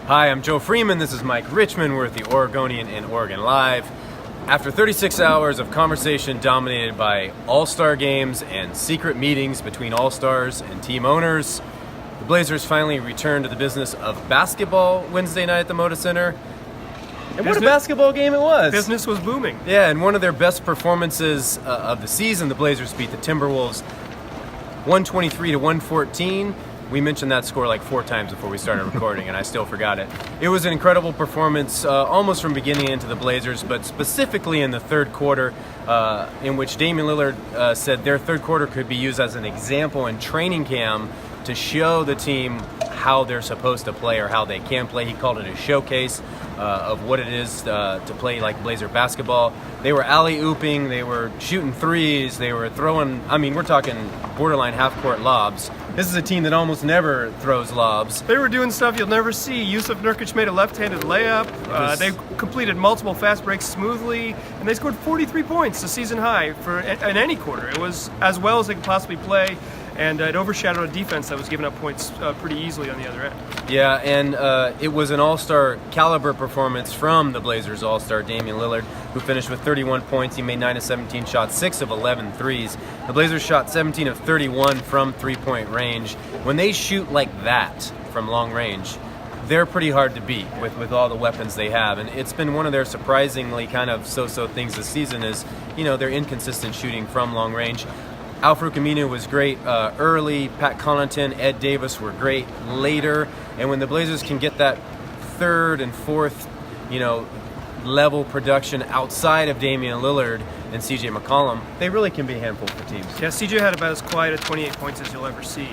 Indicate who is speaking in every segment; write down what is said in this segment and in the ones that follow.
Speaker 1: Hi, I'm Joe Freeman. This is Mike Richman. We're at the Oregonian in Oregon Live. After 36 hours of conversation dominated by all-star games and secret meetings between all-stars and team owners, the Blazers finally returned to the business of basketball Wednesday night at the Moda Center. And what a basketball game it was.
Speaker 2: Business was booming.
Speaker 1: Yeah, and one of their best performances of the season, the Blazers beat the Timberwolves 123-114. We mentioned that score like 4 times before we started recording, and I still forgot it. It was an incredible performance, almost from beginning into the Blazers, but specifically in the third quarter, in which Damian Lillard said their third quarter could be used as an example in training camp to show the team how they're supposed to play or how they can play. He called it a showcase of what it is to play like Blazer basketball. They were alley-ooping, they were shooting threes, they were throwing, we're talking borderline half-court lobs. This is a team that almost never throws lobs.
Speaker 2: They were doing stuff you'll never see. Yusuf Nurkic made a left-handed layup. They completed multiple fast breaks smoothly, and they scored 43 points, the season high in any quarter. It was as well as they could possibly play, and it overshadowed a defense that was giving up points pretty easily on the other end.
Speaker 1: Yeah, and it was an all-star caliber performance from the Blazers all-star Damian Lillard, who finished with 31 points. He made 9 of 17 shots, 6 of 11 threes. The Blazers shot 17 of 31 from three-point range. When they shoot like that from long range, they're pretty hard to beat with all the weapons they have. And it's been one of their surprisingly kind of so-so things this season is, their inconsistent shooting from long range. Al-Farouq Aminu was great early. Pat Connaughton, Ed Davis were great later. And when the Blazers can get that third and fourth, level production outside of Damian Lillard and CJ McCollum, they really can be a handful for teams.
Speaker 2: Yeah, CJ had about as quiet at 28 points as you'll ever see.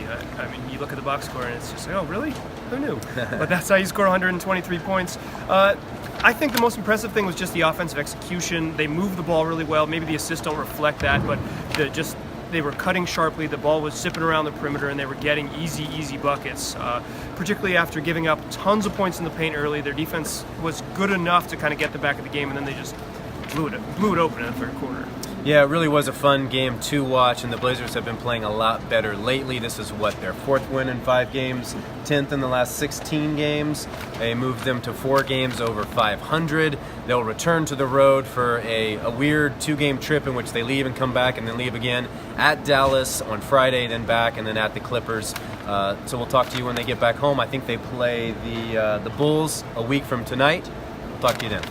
Speaker 2: You look at the box score and it's just like, oh, really? Who knew? But that's how you score 123 points. I think the most impressive thing was just the offensive execution. They moved the ball really well. Maybe the assists don't reflect that, but they were cutting sharply. The ball was zipping around the perimeter, and they were getting easy buckets. Particularly after giving up tons of points in the paint early, their defense was good enough to kind of get the back of the game, and then they just blew it open in the third quarter.
Speaker 1: Yeah, it really was a fun game to watch, and the Blazers have been playing a lot better lately. This is their 4th win in 5 games, 10th in the last 16 games. They moved them to 4 games over 500. They'll return to the road for a weird 2-game trip in which they leave and come back and then leave again at Dallas on Friday, then back, and then at the Clippers. So we'll talk to you when they get back home. I think they play the Bulls a week from tonight. We'll talk to you then.